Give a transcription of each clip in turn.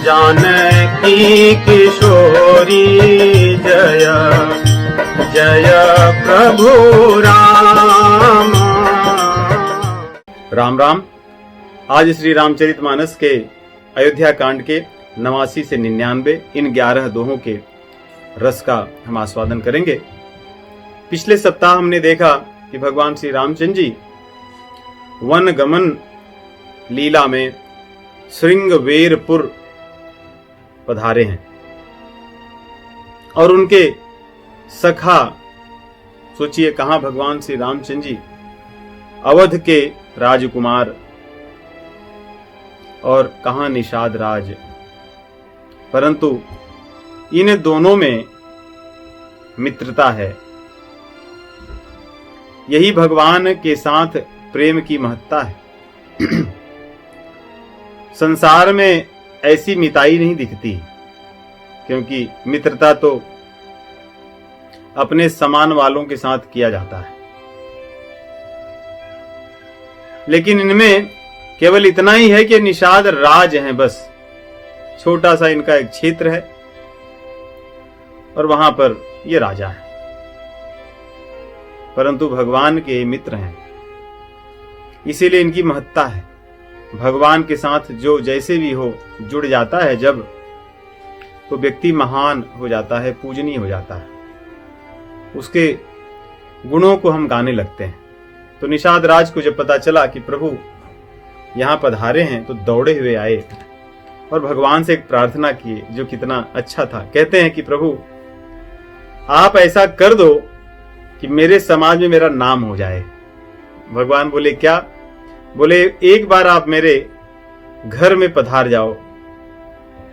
जानकी किशोरी जय जय प्रभु राम। राम राम। आज श्री रामचरितमानस के अयोध्या कांड के 89 से 99 इन 11 दोहों के रस का हम आस्वादन करेंगे। पिछले सप्ताह हमने देखा कि भगवान श्री रामचंद्र जी वन गमन लीला में श्रृंगवेरपुर पधारे हैं और उनके सखा, सोचिए कहां भगवान श्री रामचंद्र जी, अवध के राजकुमार और कहां निषाद राज, परंतु इन दोनों में मित्रता है। यही भगवान के साथ प्रेम की महत्ता है। संसार में ऐसी मिताई नहीं दिखती, क्योंकि मित्रता तो अपने समान वालों के साथ किया जाता है, लेकिन इनमें केवल इतना ही है कि निषाद राज हैं, बस छोटा सा इनका एक क्षेत्र है और वहां पर ये राजा है, परंतु भगवान के मित्र हैं, इसीलिए इनकी महत्ता है। भगवान के साथ जो जैसे भी हो जुड़ जाता है जब, तो व्यक्ति महान हो जाता है, पूजनीय हो जाता है, उसके गुणों को हम गाने लगते हैं। तो निषाद राज को जब पता चला कि प्रभु यहां पधारे हैं, तो दौड़े हुए आए और भगवान से एक प्रार्थना किए, जो कितना अच्छा था। कहते हैं कि प्रभु आप ऐसा कर दो कि मेरे समाज में मेरा नाम हो जाए। भगवान बोले क्या? बोले एक बार आप मेरे घर में पधार जाओ,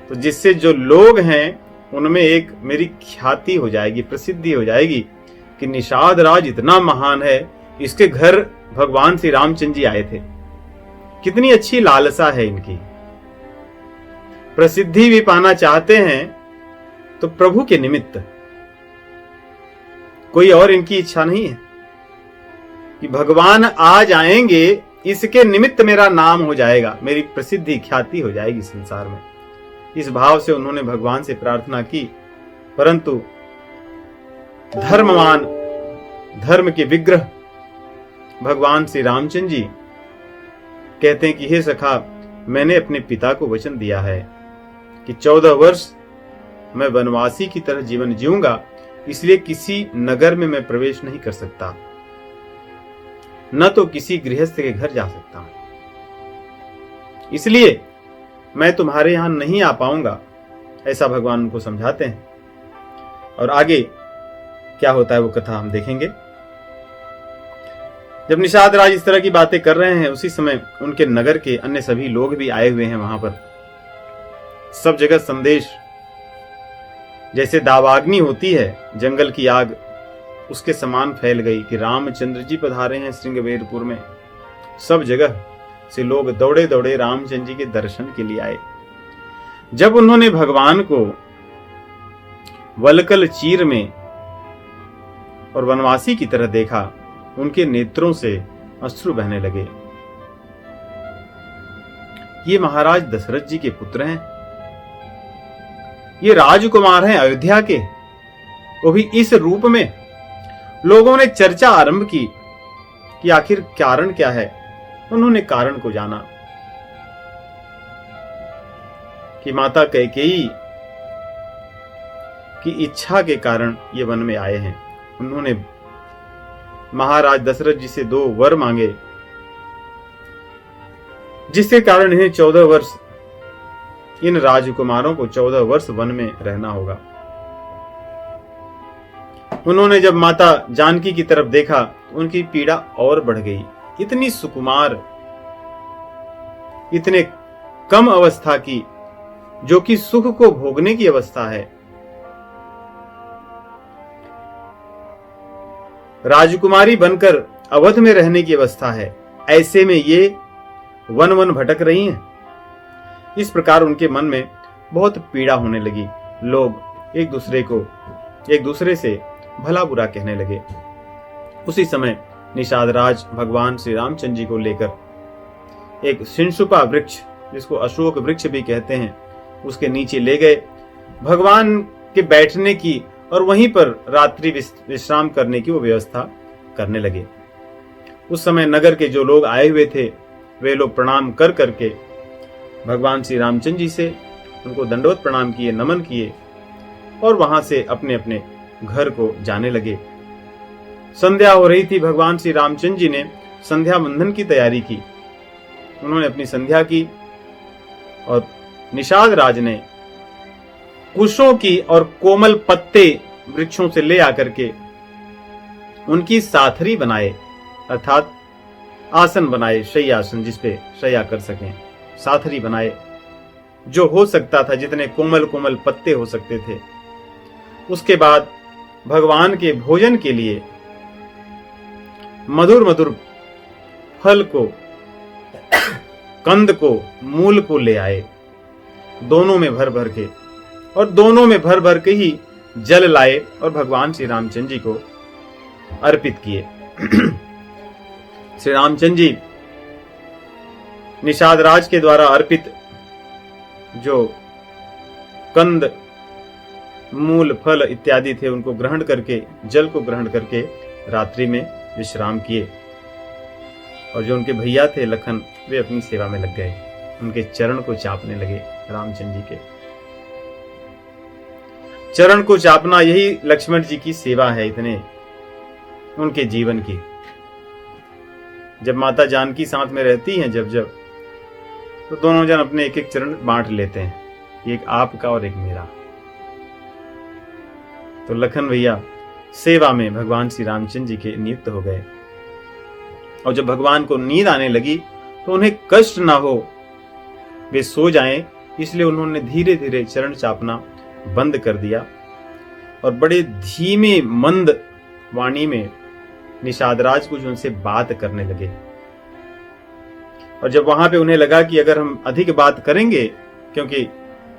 तो जिससे जो लोग हैं उनमें एक मेरी ख्याति हो जाएगी, प्रसिद्धि हो जाएगी कि निषाद राज इतना महान है, इसके घर भगवान श्री रामचंद्र जी आए थे। कितनी अच्छी लालसा है इनकी, प्रसिद्धि भी पाना चाहते हैं तो प्रभु के निमित्त, कोई और इनकी इच्छा नहीं है कि भगवान आ जाएंगे, इसके निमित्त मेरा नाम हो जाएगा, मेरी प्रसिद्धि ख्याति हो जाएगी संसार में। इस भाव से उन्होंने भगवान से प्रार्थना की, परंतु धर्मवान, धर्म के विग्रह भगवान श्री रामचंद्र जी कहते हैं कि हे सखा, मैंने अपने पिता को वचन दिया है कि 14 वर्ष मैं वनवासी की तरह जीवन जीऊंगा, इसलिए किसी नगर में मैं प्रवेश नहीं कर सकता, न तो किसी गृहस्थ के घर जा सकता हूं, इसलिए मैं तुम्हारे यहां नहीं आ पाऊंगा। ऐसा भगवान उनको समझाते हैं। और आगे क्या होता है वो कथा हम देखेंगे। जब निषाद राज इस तरह की बातें कर रहे हैं, उसी समय उनके नगर के अन्य सभी लोग भी आए हुए हैं वहां पर। सब जगह संदेश, जैसे दावाग्नि होती है, जंगल की आग, उसके समान फैल गई कि रामचंद्र जी पधारे हैं श्रृंगवेरपुर में। सब जगह से लोग दौड़े दौड़े रामचंद्र जी के दर्शन के लिए आए। जब उन्होंने भगवान को वलकल चीर में और वनवासी की तरह देखा, उनके नेत्रों से अश्रु बहने लगे। ये महाराज दशरथ जी के पुत्र हैं, ये राजकुमार हैं अयोध्या के, वो भी इस रूप में। लोगों ने चर्चा आरंभ की कि आखिर कारण क्या है। उन्होंने कारण को जाना कि माता कैकेयी की इच्छा के कारण ये वन में आए हैं। उन्होंने महाराज दशरथ जी से 2 वर मांगे, जिसके कारण इन्हें 14 वर्ष, इन राजकुमारों को 14 वर्ष वन में रहना होगा। उन्होंने जब माता जानकी की तरफ देखा, उनकी पीड़ा और बढ़ गई। इतनी सुकुमार, इतने कम अवस्था की, जो कि सुख को भोगने की अवस्था है, राजकुमारी बनकर अवध में रहने की अवस्था है, ऐसे में ये वन वन भटक रही हैं। इस प्रकार उनके मन में बहुत पीड़ा होने लगी। लोग एक दूसरे से भला बुरा कहने लगे। उसी समय निषाद राज भगवान श्री रामचंद्र जी को लेकर एक शिंशुपा वृक्ष, जिसको अशोक वृक्ष भी कहते हैं, उसके नीचे ले गए, भगवान के बैठने की और वहीं पर रात्रि विश्राम करने की वो व्यवस्था करने लगे। उस समय नगर के जो लोग आए हुए थे वे लोग प्रणाम कर करके भगवान श्री रामचंद्र जी से उनको दंडवत प्रणाम किए, नमन किए और वहां से अपने अपने घर को जाने लगे। संध्या हो रही थी। भगवान श्री रामचंद्र जी ने संध्या बंधन की तैयारी की। उन्होंने अपनी संध्या की और निषाद राज ने कुशों की और कोमल पत्ते वृक्षों से ले आकर के उनकी साथरी बनाए, अर्थात आसन बनाए, शय्यासन जिसपे शय्या कर सकें, साथरी बनाए, जो हो सकता था जितने कोमल कोमल पत्ते हो सकते थे। उसके बाद भगवान के भोजन के लिए मधुर मधुर फल को, कंद को, मूल को ले आए, दोनों में भर भर के, और दोनों में भर भर के ही जल लाए और भगवान श्री रामचंद्र जी को अर्पित किए। श्री रामचंद्र जी निषाद राज के द्वारा अर्पित जो कंद, मूल, फल इत्यादि थे उनको ग्रहण करके, जल को ग्रहण करके रात्रि में विश्राम किए। और जो उनके भैया थे लखन, वे अपनी सेवा में लग गए, उनके चरण को चापने लगे। रामचंद्र जी के चरण को चापना यही लक्ष्मण जी की सेवा है, इतने उनके जीवन की। जब माता जानकी साथ में रहती हैं जब जब, तो दोनों जन अपने एक एक चरण बांट लेते हैं, एक आपका और एक मेरा। तो लखन भैया सेवा में भगवान श्री रामचंद्र जी के नियुक्त हो गए। और जब भगवान को नींद आने लगी तो उन्हें कष्ट ना हो, वे सो जाएं, इसलिए उन्होंने धीरे धीरे चरण चापना बंद कर दिया और बड़े धीमे मंद वाणी में निषादराज कुछ उनसे बात करने लगे। और जब वहां पे उन्हें लगा कि अगर हम अधिक बात करेंगे, क्योंकि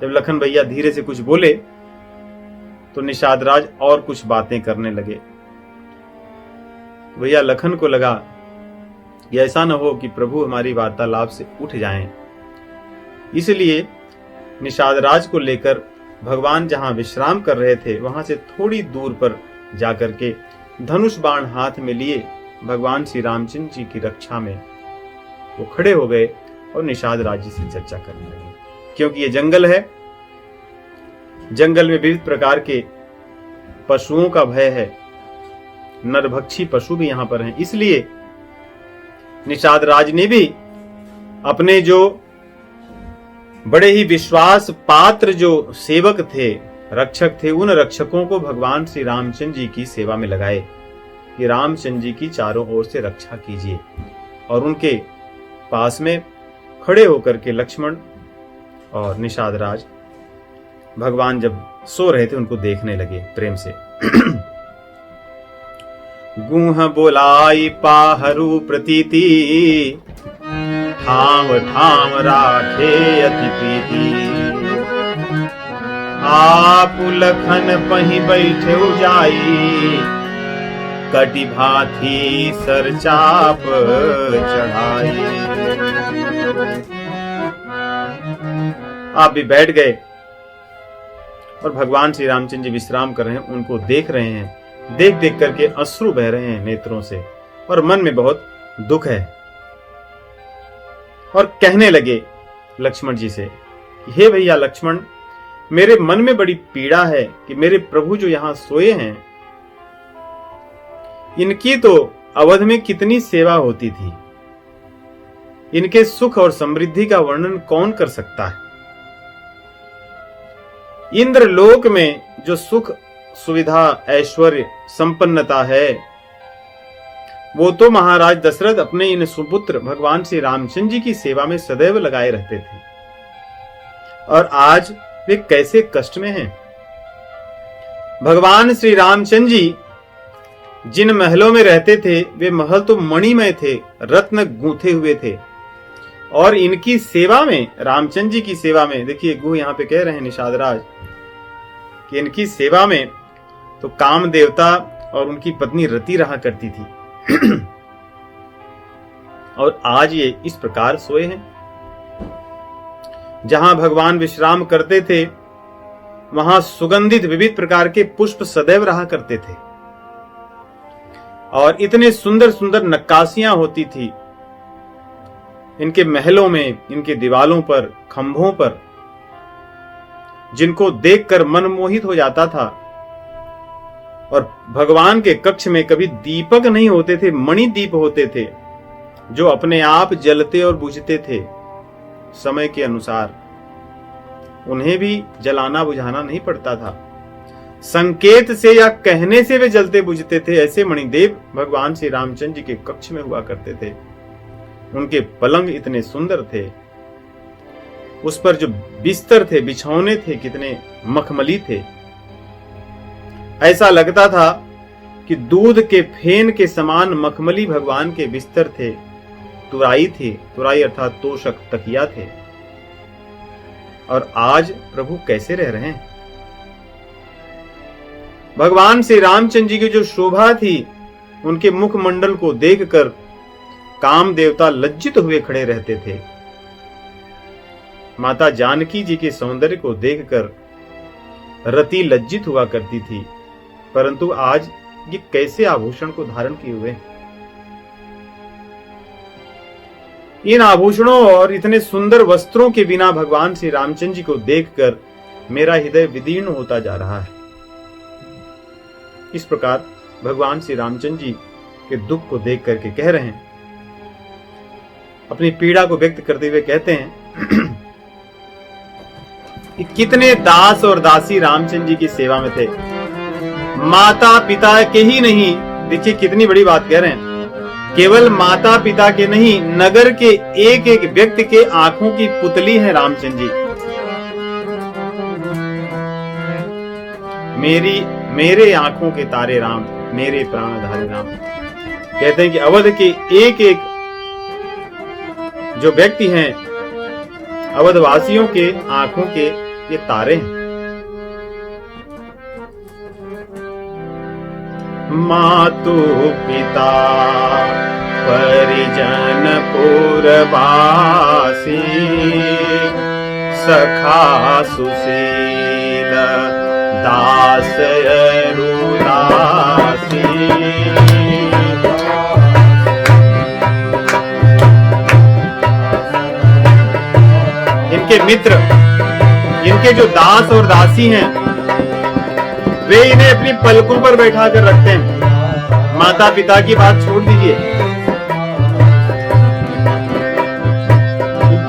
जब लखन भैया धीरे से कुछ बोले तो निषादराज और कुछ बातें करने लगे। भैया लखन को लगा कि ऐसा न हो कि प्रभु हमारी वार्तालाप से उठ जाएं, इसलिए निषादराज को लेकर भगवान जहां विश्राम कर रहे थे वहां से थोड़ी दूर पर जाकर के धनुष बाण हाथ में लिए भगवान श्री रामचंद्र जी की रक्षा में वो खड़े हो गए और निषादराज जी से चर्चा करने लगे। क्योंकि ये जंगल है, जंगल में विविध प्रकार के पशुओं का भय है, नरभक्षी पशु भी यहां पर हैं, इसलिए निषादराज ने भी अपने जो बड़े ही विश्वास पात्र जो सेवक थे, रक्षक थे, उन रक्षकों को भगवान श्री रामचंद्र जी की सेवा में लगाए कि रामचंद्र जी की चारों ओर से रक्षा कीजिए। और उनके पास में खड़े होकर के लक्ष्मण और निषादराज भगवान जब सो रहे थे उनको देखने लगे प्रेम से। गुह बोलाई पाहरू प्रतीति, ठाम ठाम राखे अति प्रीति। आप लखन पही बैठे जाई, कटि भाथी सर चाप चढ़ाई। आप भी बैठ गए और भगवान श्री रामचंद्र जी विश्राम कर रहे हैं, उनको देख रहे हैं। देख देख करके अश्रु बह रहे हैं नेत्रों से और मन में बहुत दुख है। और कहने लगे लक्ष्मण जी से, हे भैया लक्ष्मण, मेरे मन में बड़ी पीड़ा है कि मेरे प्रभु जो यहां सोए हैं, इनकी तो अवध में कितनी सेवा होती थी, इनके सुख और समृद्धि का वर्णन कौन कर सकता है। इंद्रलोक में जो सुख, सुविधा, ऐश्वर्य, संपन्नता है, वो तो महाराज दशरथ अपने इन सुपुत्र भगवान श्री रामचंद्र जी की सेवा में सदैव लगाए रहते थे, और आज वे कैसे कष्ट में हैं। भगवान श्री रामचंद्र जी जिन महलों में रहते थे वे महल तो मणिमय थे, रत्न गूंथे हुए थे, और इनकी सेवा में, रामचंद्र जी की सेवा में, देखिए गुह यहां पे कह रहे हैं निषादराज कि इनकी सेवा में तो काम देवता और उनकी पत्नी रति रहा करती थी और आज ये इस प्रकार सोए हैं। जहां भगवान विश्राम करते थे वहां सुगंधित विविध प्रकार के पुष्प सदैव रहा करते थे और इतने सुंदर सुंदर नक्काशियां होती थी इनके महलों में, इनके दीवालों पर, खंभों पर, जिनको देखकर मन मोहित हो जाता था। और भगवान के कक्ष में कभी दीपक नहीं होते थे, मणि दीप होते थे जो अपने आप जलते और बुझते थे समय के अनुसार। उन्हें भी जलाना बुझाना नहीं पड़ता था, संकेत से या कहने से वे जलते बुझते थे। ऐसे मणिदेव भगवान श्री रामचंद्र जी के कक्ष में हुआ करते थे। उनके पलंग इतने सुंदर थे, उस पर जो बिस्तर थे, बिछौने थे, कितने मखमली थे। ऐसा लगता था कि दूध के फेन के समान मखमली भगवान के बिस्तर थे। तुराई थी, तुराई अर्थात तोशक, तकिया थे। और आज प्रभु कैसे रह रहे हैं? भगवान श्री रामचंद्र जी की जो शोभा थी, उनके मुखमंडल को देखकर काम देवता लज्जित हुए खड़े रहते थे। माता जानकी जी के सौंदर्य को देखकर रति लज्जित हुआ करती थी, परंतु आज ये कैसे आभूषण को धारण किए हुए। इन आभूषणों और इतने सुंदर वस्त्रों के बिना भगवान श्री रामचंद्र जी को देखकर मेरा हृदय विदीर्ण होता जा रहा है। इस प्रकार भगवान श्री रामचंद्र जी के दुख को देख करके कह रहे हैं, अपनी पीड़ा को व्यक्त करते हुए कहते हैं कि कितने दास और दासी रामचंद्र जी की सेवा में थे। माता पिता के ही नहीं, देखिए कितनी बड़ी बात कह रहे हैं, केवल माता पिता के नहीं, नगर के एक एक व्यक्ति के आंखों की पुतली है रामचंद्र जी। मेरे आंखों के तारे राम, मेरे प्राणधारी राम। कहते हैं कि अवध के एक एक जो व्यक्ति हैं, अवधवासियों के आंखों के ये तारे हैं। मातु पिता परिजन पुरवासी, सखा सुशील दास अरुदासी। इनके मित्र, इनके जो दास और दासी हैं, वे इन्हें अपनी पलकों पर बैठा कर रखते हैं। माता पिता की बात छोड़ दीजिए,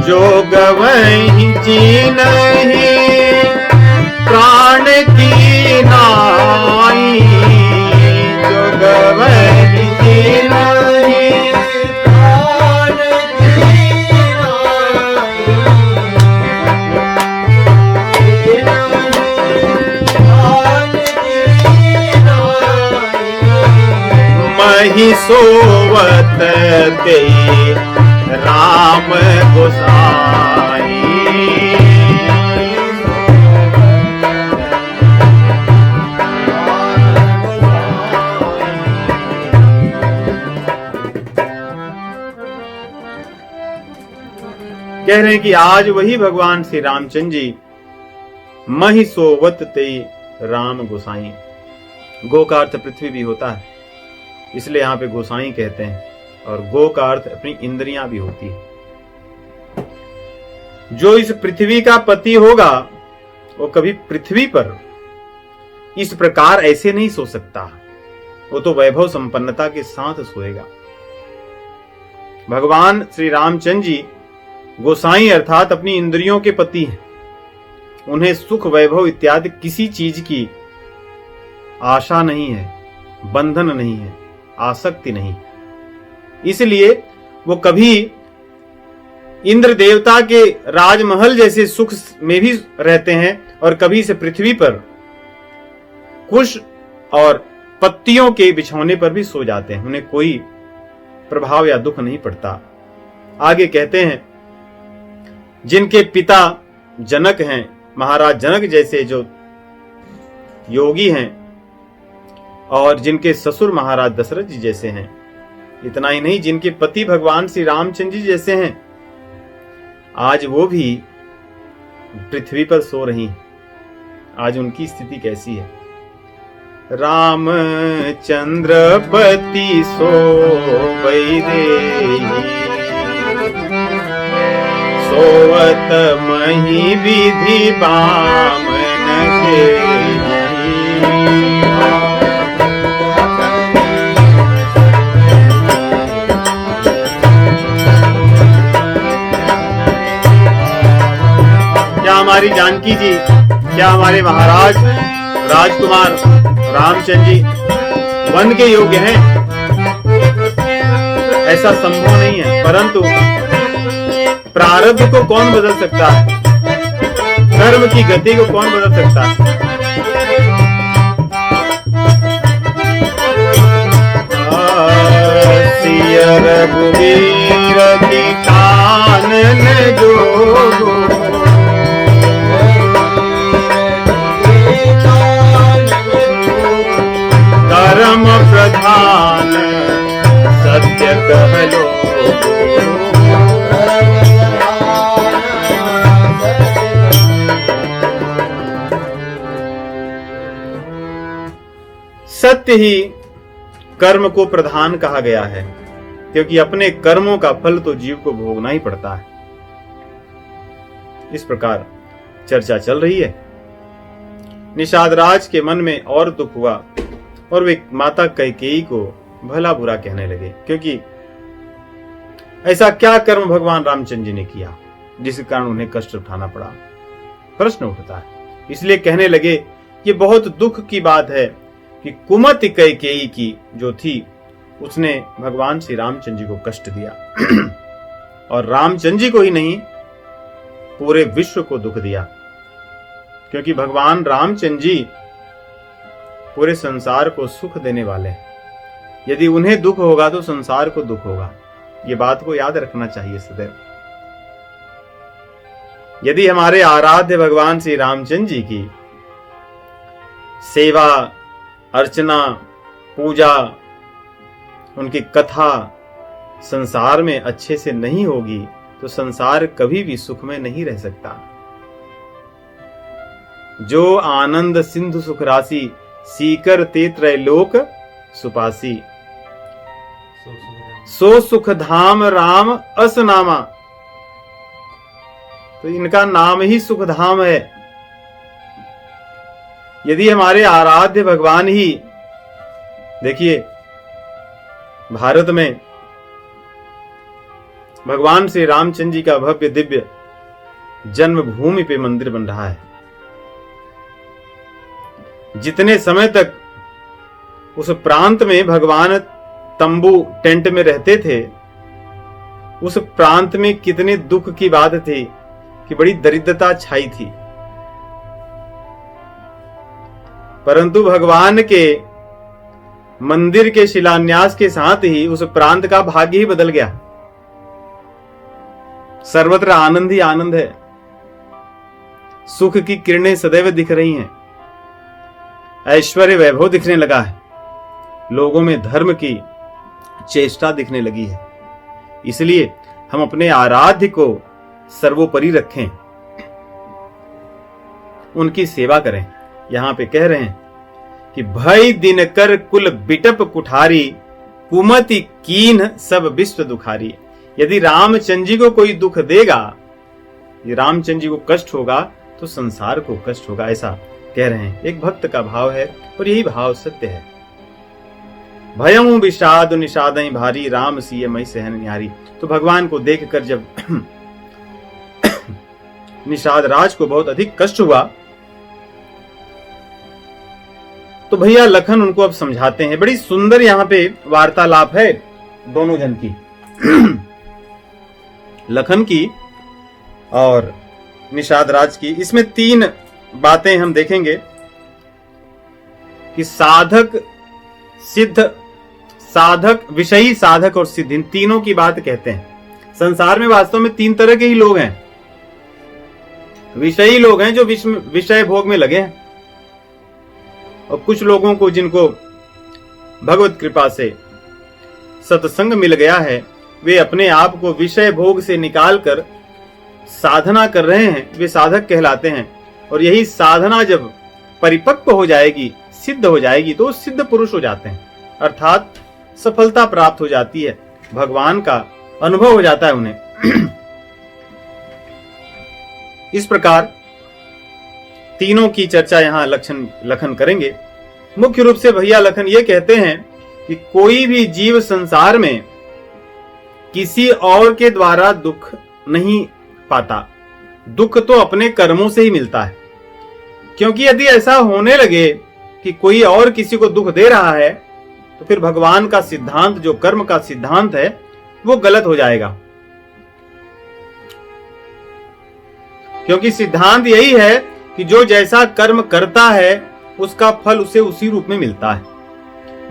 जो गवहीं जी नहीं प्राण की नाई, जो गवहीं जी नहीं प्राण की मही सोवत ते राम गोसाई। कह रहे हैं कि आज वही भगवान श्री रामचंद्र जी मही सोवत ते राम गोसाई। गो का अर्थ पृथ्वी भी होता है, इसलिए यहां पे गोसाई कहते हैं। और गो का अर्थ अपनी इंद्रियां भी होती है। जो इस पृथ्वी का पति होगा वो कभी पृथ्वी पर इस प्रकार ऐसे नहीं सो सकता, वो तो वैभव संपन्नता के साथ सोएगा। भगवान श्री रामचंद्र जी गोसाई अर्थात अपनी इंद्रियों के पति हैं। उन्हें सुख वैभव इत्यादि किसी चीज की आशा नहीं है, बंधन नहीं है, आसक्ति नहीं। इसलिए वो कभी इंद्र देवता के राजमहल जैसे सुख में भी रहते हैं और कभी से पृथ्वी पर कुश और पत्तियों के बिछौने पर भी सो जाते हैं। उन्हें कोई प्रभाव या दुख नहीं पड़ता। आगे कहते हैं, जिनके पिता जनक हैं, महाराज जनक जैसे जो योगी हैं, और जिनके ससुर महाराज दशरथ जी जैसे हैं, इतना ही नहीं, जिनके पति भगवान श्री रामचंद्र जी जैसे हैं, आज वो भी पृथ्वी पर सो रही हैं, आज उनकी स्थिति कैसी है। रामचंद्र पति सोवै देहि, सोवत मही विधि बामन देहि। क्या हमारी जानकी जी, क्या हमारे महाराज राजकुमार रामचंद्र जी वन के योग्य हैं? ऐसा संभव नहीं है, परंतु प्रारब्ध को कौन बदल सकता है? कर्म की गति को कौन बदल सकता है? रघुवीर की कानन जोगो, कर्म प्रधान सत्य कहलो। सत्य ही कर्म को प्रधान कहा गया है, क्योंकि अपने कर्मों का फल तो जीव को भोगना ही पड़ता है। इस प्रकार चर्चा चल रही है। निषाद राज के मन में और दुख हुआ और वे माता कैकेयी को भला बुरा कहने लगे, क्योंकि ऐसा क्या कर्म भगवान रामचंद्र जी ने किया जिसके कारण उन्हें कष्ट उठाना पड़ा। प्रश्न उठता है, इसलिए कहने लगे कि बहुत दुख की बात है कि कुमति कैकेयी की जो थी उसने भगवान श्री रामचंद्र जी को कष्ट दिया और रामचंद्र जी को ही नहीं पूरे विश्व को दुख दिया, क्योंकि भगवान रामचंद्र जी पूरे संसार को सुख देने वाले हैं। यदि उन्हें दुख होगा तो संसार को दुख होगा। ये बात को याद रखना चाहिए सदैव। यदि हमारे आराध्य भगवान श्री रामचंद्र जी की सेवा, अर्चना, पूजा, उनकी कथा संसार में अच्छे से नहीं होगी तो संसार कभी भी सुख में नहीं रह सकता। जो आनंद सिंधु सुख राशि, सीकर ते त्रैलोक सुपासी, सो सुख धाम राम असनामा। तो इनका नाम ही सुख धाम है। यदि हमारे आराध्य भगवान ही, देखिए भारत में भगवान श्री रामचंद्र जी का भव्य दिव्य जन्मभूमि पे मंदिर बन रहा है। जितने समय तक उस प्रांत में भगवान तंबू टेंट में रहते थे, उस प्रांत में कितने दुख की बात थी कि बड़ी दरिद्रता छाई थी। परंतु भगवान के मंदिर के शिलान्यास के साथ ही उस प्रांत का भाग्य ही बदल गया। सर्वत्र आनंद ही आनंद है। सुख की किरणें सदैव दिख रही हैं। ऐश्वर्य वैभव दिखने लगा है। लोगों में धर्म की चेष्टा दिखने लगी है। इसलिए हम अपने आराध्य को सर्वोपरि रखें, उनकी सेवा करें। यहां पे कह रहे हैं कि भय दिनकर कुल बिटप कुठारी, कुमति कीन सब विश्व दुखारी। यदि रामचंद्र जी को कोई दुख देगा, ये रामचंद्र जी को कष्ट होगा तो संसार को कष्ट होगा, ऐसा कह रहे हैं। एक भक्त का भाव है और यही भाव सत्य है। भयमु विषाद निषादहि भारी, राम सिय मई सहन न्यारी। तो भगवान को देखकर जब निषाद राज को बहुत अधिक कष्ट हुआ तो भैया लखन उनको अब समझाते हैं। बड़ी सुंदर यहां पे वार्तालाप है दोनों जन की, लखन की और निषाद राज की। इसमें तीन बातें हम देखेंगे कि साधक, सिद्ध, साधक, विषयी, साधक और सिद्ध, इन तीनों की बात कहते हैं। संसार में वास्तव में तीन तरह के ही लोग हैं। विषयी लोग हैं जो विषय भोग में लगे हैं, और कुछ लोगों को जिनको भगवत कृपा से सत्संग मिल गया है, वे अपने आप को विषय भोग से निकालकर साधना कर रहे हैं वे साधक कहलाते हैं। और यही साधना जब परिपक्व हो जाएगी, सिद्ध हो जाएगी, तो सिद्ध पुरुष हो जाते हैं, अर्थात सफलता प्राप्त हो जाती है, भगवान का अनुभव हो जाता है उन्हें। इस प्रकार तीनों की चर्चा यहां लखन करेंगे। मुख्य रूप से भैया लखन ये कहते हैं कि कोई भी जीव संसार में किसी और के द्वारा दुख नहीं पाता, दुख तो अपने कर्मों से ही मिलता है। क्योंकि यदि ऐसा होने लगे कि कोई और किसी को दुख दे रहा है, तो फिर भगवान का सिद्धांत, जो कर्म का सिद्धांत है, वो गलत हो जाएगा। क्योंकि सिद्धांत यही है कि जो जैसा कर्म करता है उसका फल उसे उसी रूप में मिलता है।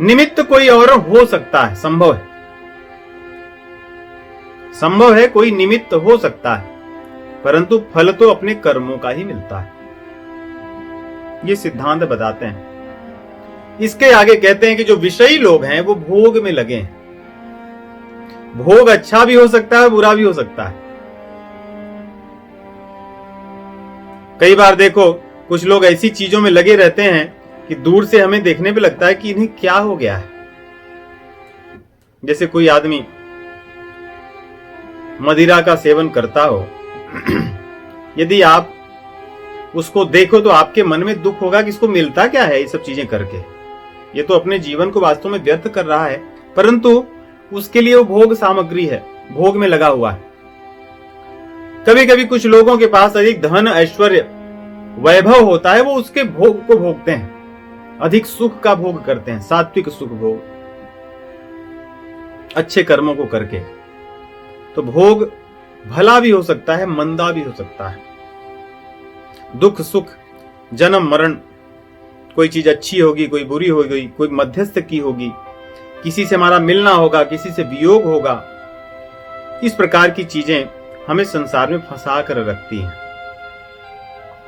निमित्त कोई और हो सकता है, संभव है कोई निमित्त हो सकता है, परंतु फल तो अपने कर्मों का ही मिलता है। ये सिद्धांत बताते हैं। इसके आगे कहते हैं कि जो विषयी लोग हैं वो भोग में लगे हैं। भोग अच्छा भी हो सकता है, बुरा भी हो सकता है। कई बार देखो कुछ लोग ऐसी चीजों में लगे रहते हैं कि दूर से हमें देखने पे लगता है कि इन्हें क्या हो गया है। जैसे कोई आदमी मदिरा का सेवन करता हो, यदि आप उसको देखो तो आपके मन में दुख होगा कि इसको मिलता क्या है ये सब चीजें करके। ये तो अपने जीवन को वास्तव में व्यर्थ कर रहा है, परंतु उसके लिए वो भोग सामग्री है, भोग में लगा हुआ है। कभी कभी कुछ लोगों के पास अधिक धन, ऐश्वर्य, वैभव होता है, वो उसके भोग को भोगते हैं, अधिक सुख का भोग करते हैं, सात्विक सुख भोग, अच्छे कर्मों को करके। तो भोग भला भी हो सकता है, मंदा भी हो सकता है। दुख सुख, जन्म मरण, कोई चीज अच्छी होगी, कोई बुरी होगी, कोई मध्यस्थ की होगी, किसी से हमारा मिलना होगा, किसी से वियोग होगा। इस प्रकार की चीजें हमें संसार में फंसा कर रखती हैं।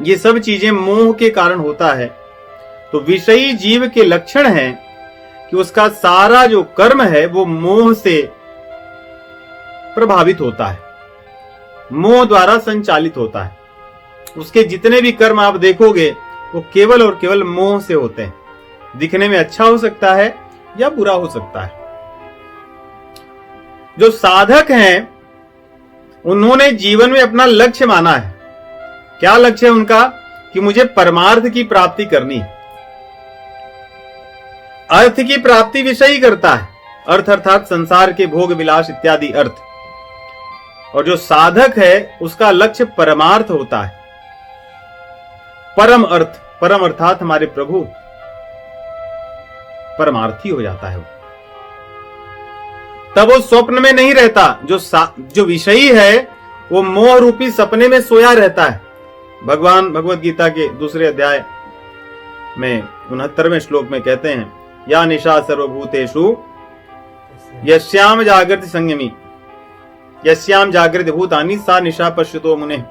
ये सब चीजें मोह के कारण होता है। तो विषयी जीव के लक्षण हैं कि उसका सारा जो कर्म है वो मोह से प्रभावित होता है, मोह द्वारा संचालित होता है। उसके जितने भी कर्म आप देखोगे वो केवल और केवल मोह से होते हैं। दिखने में अच्छा हो सकता है या बुरा हो सकता है। जो साधक हैं उन्होंने जीवन में अपना लक्ष्य माना है। क्या लक्ष्य है उनका? कि मुझे परमार्थ की प्राप्ति करनी है। अर्थ की प्राप्ति विषय ही करता है, अर्थ अर्थात संसार के भोग विलास इत्यादि अर्थ। और जो साधक है उसका लक्ष्य परमार्थ होता है, परम अर्थ। परम अर्थात हमारे प्रभु परमार्थी हो जाता है। तब वो स्वप्न में नहीं रहता। जो विषयी है वो मोह रूपी सपने में सोया रहता है। भगवान भगवत गीता के दूसरे अध्याय में 69वें श्लोक में कहते हैं, या निशा सर्वभूतेषु यस्याम जागृत संयमी यस्याम जागृत भूतानि सा निशा पश्यतो मुने।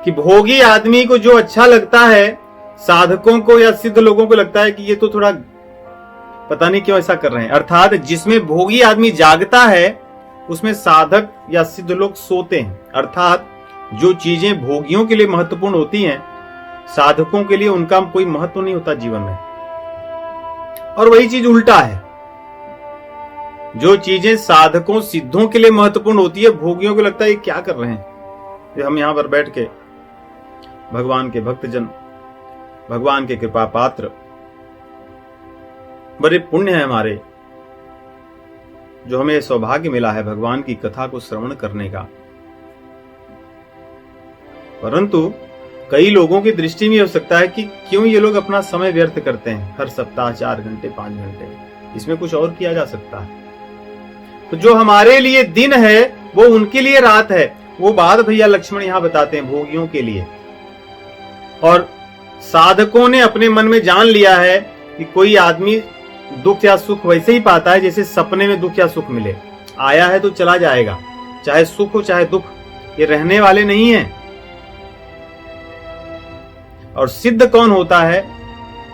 कि भोगी आदमी को जो अच्छा लगता है, साधकों को या सिद्ध लोगों को लगता है कि ये तो थोड़ा पता नहीं क्यों ऐसा कर रहे हैं। अर्थात जिसमें भोगी आदमी जागता है उसमें साधक या सिद्ध लोग सोते हैं। अर्थात जो चीजें भोगियों के लिए महत्वपूर्ण होती हैं, साधकों के लिए उनका कोई महत्व नहीं होता जीवन में। और वही चीज उल्टा है। जो चीजें साधकों सिद्धों के लिए महत्वपूर्ण होती है, भोगियों को लगता है ये क्या कर रहे हैं, ये हम यहां पर बैठ के भगवान के भक्तजन, भगवान के कृपा पात्र, बड़े पुण्य है हमारे जो हमें सौभाग्य मिला है भगवान की कथा को श्रवण करने का। परंतु कई लोगों की दृष्टि में हो सकता है कि क्यों ये लोग अपना समय व्यर्थ करते हैं, हर सप्ताह 4 घंटे 5 घंटे, इसमें कुछ और किया जा सकता है। तो जो हमारे लिए दिन है वो उनके लिए रात है। वो बात भैया लक्ष्मण यहां बताते हैं भोगियों के लिए। और साधकों ने अपने मन में जान लिया है कि कोई आदमी दुख या सुख वैसे ही पाता है जैसे सपने में दुख या सुख मिले। आया है तो चला जाएगा, चाहे सुख हो चाहे दुख, ये रहने वाले नहीं है। और सिद्ध कौन होता है?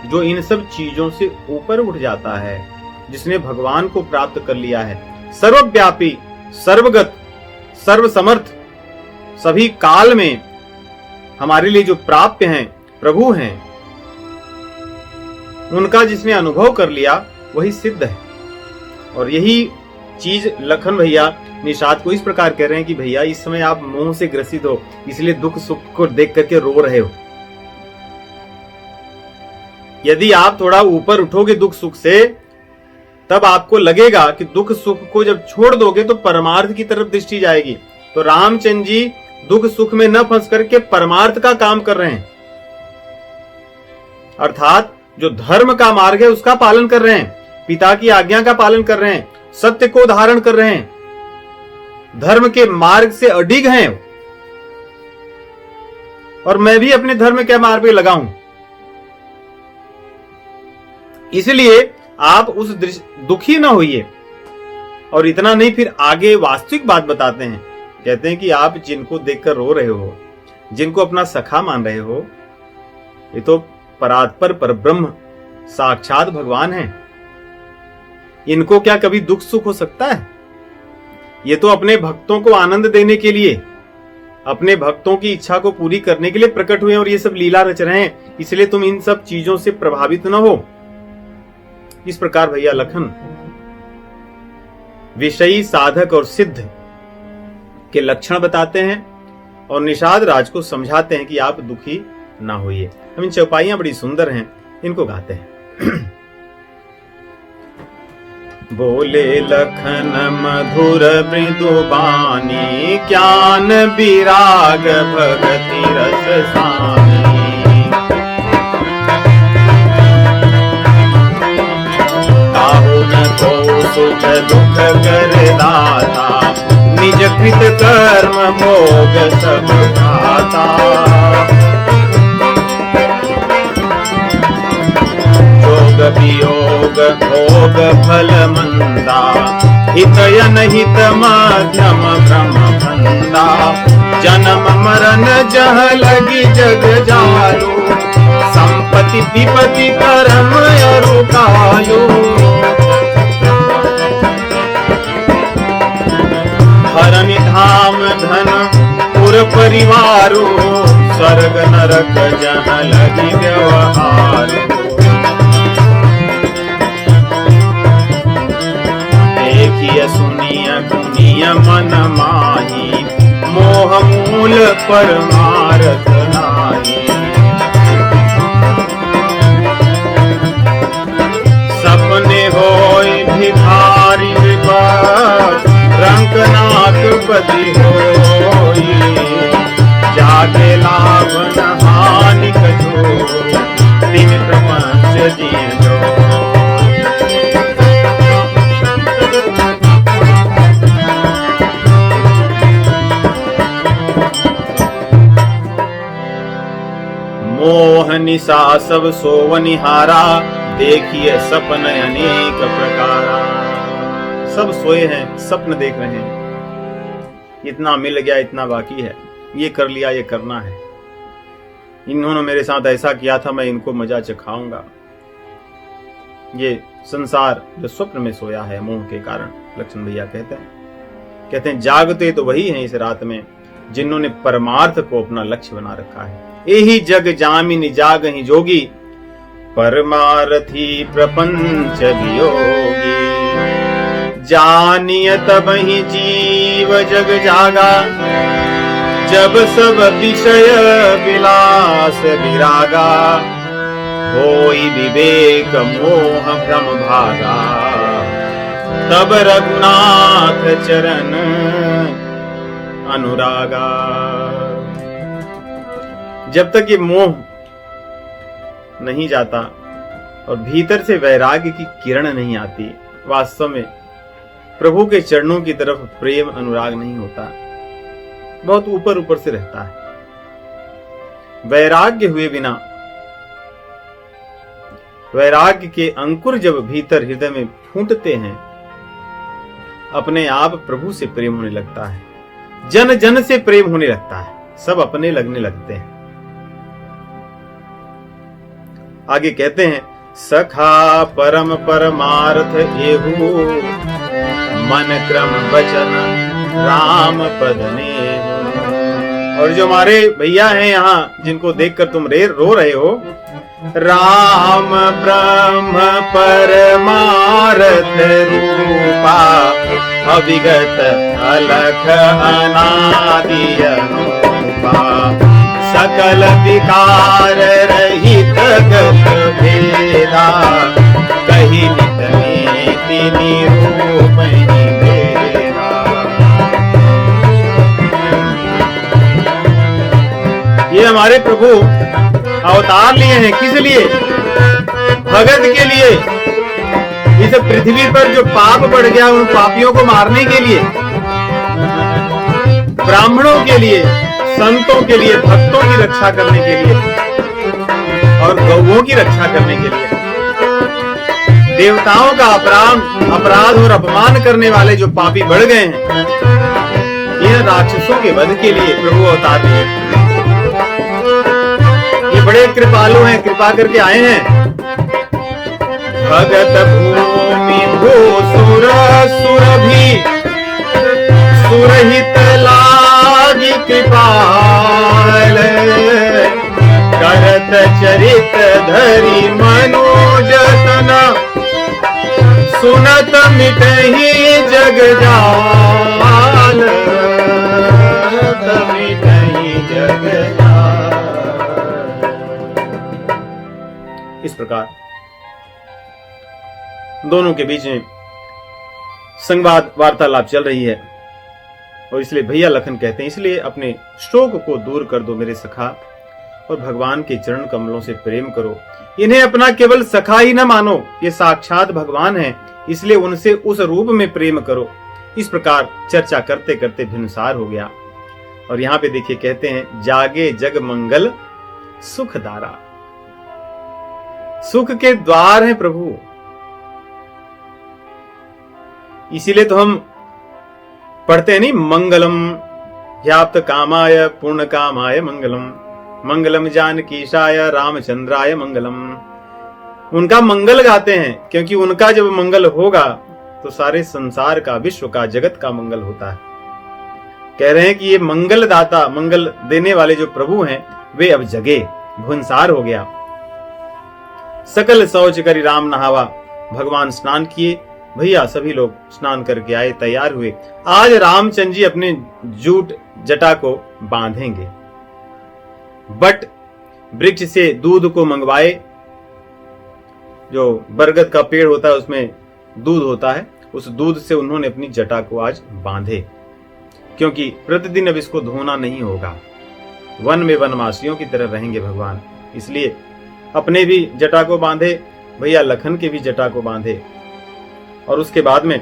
जो इन सब चीजों से ऊपर उठ जाता है, जिसने भगवान को प्राप्त कर लिया है। सर्वव्यापी, सर्वगत, सर्वसमर्थ, सभी काल में हमारे लिए जो प्राप्य हैं, प्रभु हैं, उनका जिसने अनुभव कर लिया वही सिद्ध है। और यही चीज लखन भैया निषाद को इस प्रकार कह रहे हैं कि भैया इस समय आप मोह से ग्रसित हो, इसलिए दुख सुख को देख करके रो रहे हो। यदि आप थोड़ा ऊपर उठोगे दुख सुख से, तब आपको लगेगा कि दुख सुख को जब छोड़ दोगे तो परमार्थ की तरफ दृष्टि जाएगी। तो रामचंद्र जी दुख सुख में न फंस करके परमार्थ का काम कर रहे हैं, अर्थात जो धर्म का मार्ग है उसका पालन कर रहे हैं, पिता की आज्ञा का पालन कर रहे हैं, सत्य को धारण कर रहे हैं, धर्म के मार्ग से अडिग हैं। और मैं भी अपने धर्म के मार्ग पे लगा हूं। इसलिए आप उस दुखी ना होइए। और इतना नहीं, फिर आगे वास्तविक बात बताते हैं। कहते हैं कि आप जिनको देखकर रो रहे हो, जिनको अपना सखा मान रहे हो, ये तो परात्पर परब्रह्म साक्षात भगवान है। इनको क्या कभी दुख सुख हो सकता है? ये तो अपने भक्तों को आनंद देने के लिए, अपने भक्तों की इच्छा को पूरी करने के लिए प्रकट हुए और ये सब लीला रच रहे हैं। इसलिए तुम इन सब चीजों से प्रभावित न हो। इस प्रकार भैया लखन विषयी, साधक और सिद्ध के लक्षण बताते हैं और निषाद राज को समझाते हैं कि आप दुखी ना होइए। हम इन चौपाइयां बड़ी सुंदर हैं, इनको गाते हैं। बोले लखन मधुर मृदु बानी, ज्ञान विराग भगति रस सानी। काहू न को सुख दुख कर दाता, निज कृत कर्म भोग सब खाता। जोग वियोग भोग फल मंदा, हितय नहित मध्यम भ्रम फंदा। जन्म मरण जह लगी जग जालू, संपत्ति विपत्ति कर्म अरु कालू। धरनी धाम धन पुर परिवारो, स्वर्ग नरक जहाँ लगी व्यवहारो। देखिए सुनिए गुनिय मन माही, मोह मूल परमार्थ नाही। सपने होय भिखारी विपत, रंकनाथ पति होई। जागे लाभ न हानि कछो, तीन प्रपंच जिए जो। मोह निशा सब सोवनिहारा, देखिए सपन अनेक प्रकारा। सब सोए हैं, स्वप्न देख रहे हैं, इतना मिल गया, इतना बाकी है, ये कर लिया, ये करना है, इन्होंने मेरे साथ ऐसा किया था, मैं इनको मजा चखाऊंगा। ये संसार जो स्वप्न में सोया है मोह के कारण, लक्ष्मण भैया कहते हैं जागते तो वही हैं इस रात में जिन्होंने परमार्थ को अपना लक्ष्य बना रखा है। यही जग जामिनी जागहि जोगी, परमार्थी प्रपंच वियोगी। जानिय तबहि जीव जग जागा, जब सब विषय विलास विरागा। होई विवेक मोह भ्रम भागा, तब रघुनाथ चरण अनुरागा। जब तक ये मोह नहीं जाता और भीतर से वैराग्य की किरण नहीं आती, वास्तव में प्रभु के चरणों की तरफ प्रेम अनुराग नहीं होता, बहुत ऊपर ऊपर से रहता है। वैराग्य हुए बिना, वैराग्य के अंकुर जब भीतर हृदय में फूटते हैं, अपने आप प्रभु से प्रेम होने लगता है, जन जन से प्रेम होने लगता है, सब अपने लगने लगते हैं। आगे कहते हैं सखा परम परमार्थ एहू, मन क्रम वचन राम पद नेहु। और जो हमारे भैया हैं यहाँ जिनको देखकर तुम रो रहे हो, राम ब्रह्म परमार्थ रूपा अविगत अलख अनादि अनुपा सकल विकार रहित गत भेदा कही नित नीति निरूपहि भेदा। ये हमारे प्रभु अवतार लिए हैं, किस लिए? भगत के लिए। इस पृथ्वी पर जो पाप बढ़ गया उन पापियों को मारने के लिए, ब्राह्मणों के लिए, संतों के लिए, भक्तों की रक्षा करने के लिए और गौओं की रक्षा करने के लिए, देवताओं का अपराध और अपमान करने वाले जो पापी बढ़ गए हैं, इन राक्षसों के वध के लिए प्रभु अवतार लिए। ये बड़े कृपालु हैं, कृपा करके आए हैं। भगत भूमि भू सुर सुरभि सुरहित लागी कृपाल करत चरित धरि मनोजतन सुनत मिटहि जग जाल मिटहि जग जाल। इस प्रकार दोनों के बीच में संवाद वार्तालाप चल रही है और इसलिए भैया लखन कहते हैं, इसलिए अपने शोक को दूर कर दो मेरे सखा और भगवान के चरण कमलों से प्रेम करो। इन्हें अपना केवल सखा ही न मानो, ये साक्षात भगवान हैं, इसलिए उनसे उस रूप में प्रेम करो। इस प्रकार चर्चा करते करते भिन्नसार हो गया। और यहां पे देखिए कहते हैं, जागे जग मंगल सुखदारा। सुख के द्वार हैं प्रभु, इसीलिए तो हम पढ़ते हैं नहीं, मंगलम ह्याप्त कामाय पूर्ण कामाय मंगलम मंगलम जानकीशाय रामचंद्राय मंगलम। उनका मंगल गाते हैं क्योंकि उनका जब मंगल होगा तो सारे संसार का, विश्व का, जगत का मंगल होता है। कह रहे हैं कि ये मंगल दाता, मंगल देने वाले जो प्रभु हैं वे अब जगे, भुंसार हो गया। सकल शौच करी राम नहावा। भगवान स्नान किए, भैया सभी लोग स्नान करके आए, तैयार हुए। आज रामचंद्र जी अपने जूट जटा को बांधेंगे। बट वृक्ष से दूध को मंगवाए, जो बरगद का पेड़ होता है उसमें दूध होता है, उस दूध से उन्होंने अपनी जटा को आज बांधे, क्योंकि प्रतिदिन अब इसको धोना नहीं होगा। वन में वनवासियों की तरह रहेंगे भगवान, इसलिए अपने भी जटा को बांधे, भैया लखन के भी जटा को बांधे। और उसके बाद में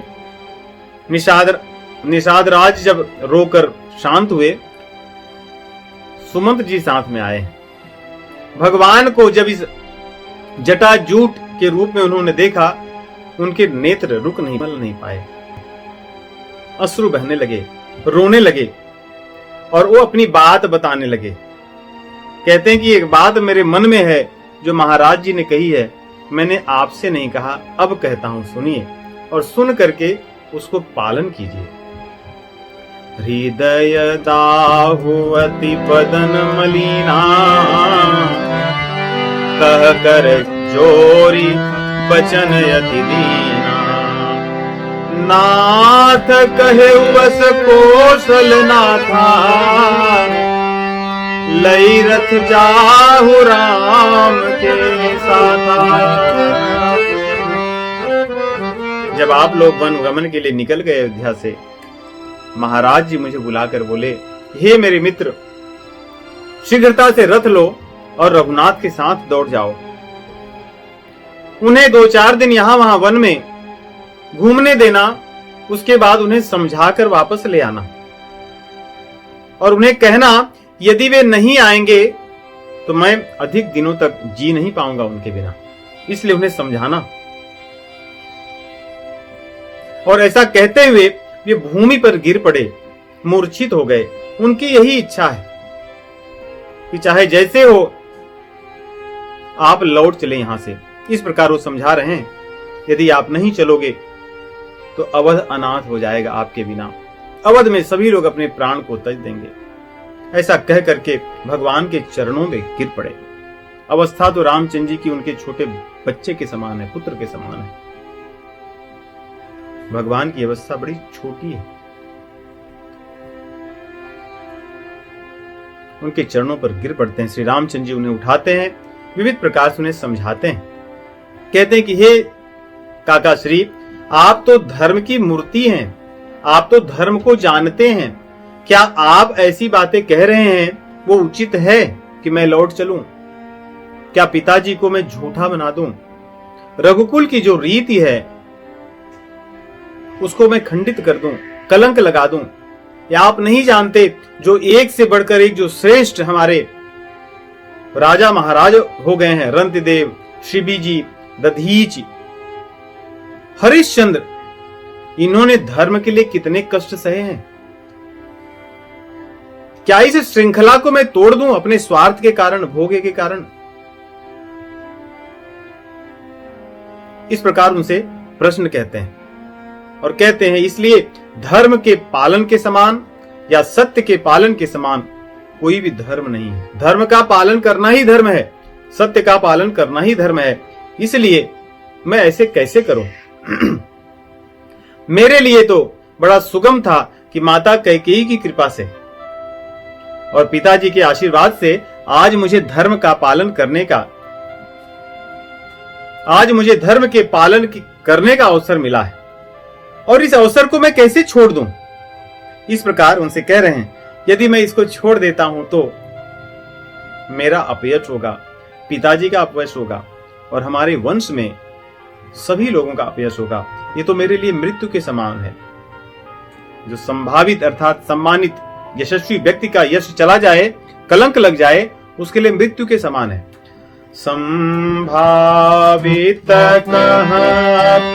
निषाद राज जब रोकर शांत हुए, सुमंत जी साथ में आए। भगवान को जब इस जटा जूट के रूप में उन्होंने देखा, उनके नेत्र रुक नहीं पाए, अश्रु बहने लगे, रोने लगे और वो अपनी बात बताने लगे। कहते हैं कि एक बात मेरे मन में है जो महाराज जी ने कही है, मैंने आपसे नहीं कहा, अब कहता हूं, सुनिए और सुन करके उसको पालन कीजिए। हृदय दाहुवति पदन मलिना कह कर जोरी बचन यति दीना। नाथ कहे बस कौशल नाथा लई रथ जाहु राम के साथा। जब आप लोग वन गमन के लिए निकल गए अयोध्या से, महाराज जी मुझे बुलाकर बोले, हे मेरे मित्र, शीघ्रता से रथ लो और रघुनाथ के साथ दौड़ जाओ। उन्हें 2-4 दिन यहां वहां वन में घूमने देना, उसके बाद उन्हें समझाकर वापस ले आना और उन्हें कहना यदि वे नहीं आएंगे तो मैं अधिक दिनों तक जी नहीं पाऊंगा उनके बिना, इसलिए उन्हें समझाना। और ऐसा कहते हुए वे भूमि पर गिर पड़े, मूर्छित हो गए। उनकी यही इच्छा है कि चाहे जैसे हो आप लौट चले यहां से। इस प्रकार वो समझा रहे हैं, यदि आप नहीं चलोगे तो अवध अनाथ हो जाएगा आपके बिना। अवध में सभी लोग अपने प्राण को त्यज देंगे। ऐसा कह करके भगवान के चरणों में गिर पड़े। अवस्था तो रामचंद्र जी की उनके छोटे बच्चे के समान है, पुत्र के समान है। भगवान की अवस्था बड़ी छोटी है। उनके चरणों पर गिर पड़ते हैं। श्री रामचंद्र जी उन्हें उठाते हैं, विविध प्रकार से उन्हें समझाते हैं। कहते हैं कि हे काका श्री, आप तो धर्म की मूर्ति हैं, आप तो धर्म को जानते हैं। क्या आप ऐसी बातें कह रहे हैं वो उचित है कि मैं लौट चलूं? क्या पिताजी को मैं झूठा बना दूं? रघुकुल की जो रीति है उसको मैं खंडित कर दूं, कलंक लगा दूं? या आप नहीं जानते जो एक से बढ़कर एक जो श्रेष्ठ हमारे राजा महाराज हो गए हैं, रंतिदेव, शिबीजी, दधीच, हरिश्चंद्र, इन्होंने धर्म के लिए कितने कष्ट सहे हैं। क्या इस श्रृंखला को मैं तोड़ दूं अपने स्वार्थ के कारण, भोगे के कारण? इस प्रकार उनसे प्रश्न कहते हैं और कहते हैं इसलिए धर्म के पालन के समान या सत्य के पालन के समान कोई भी धर्म नहीं है। धर्म का पालन करना ही धर्म है, सत्य का पालन करना ही धर्म है। इसलिए मैं ऐसे कैसे करूं? मेरे लिए तो बड़ा सुगम था कि माता कैकेयी की कृपा से और पिताजी के आशीर्वाद से आज मुझे धर्म का पालन करने का, आज मुझे धर्म के पालन करने का अवसर मिला है और इस अवसर को मैं कैसे छोड़ दूं? इस प्रकार उनसे कह रहे हैं यदि मैं इसको छोड़ देता हूं तो मेरा अपयश होगा, पिताजी का अपयश होगा और हमारे वंश में सभी लोगों का अपयश होगा। ये तो मेरे लिए मृत्यु के समान है। जो संभावित अर्थात सम्मानित यशस्वी व्यक्ति का यश चला जाए, कलंक लग जाए, उसके लिए मृत्यु के समान है। संभावित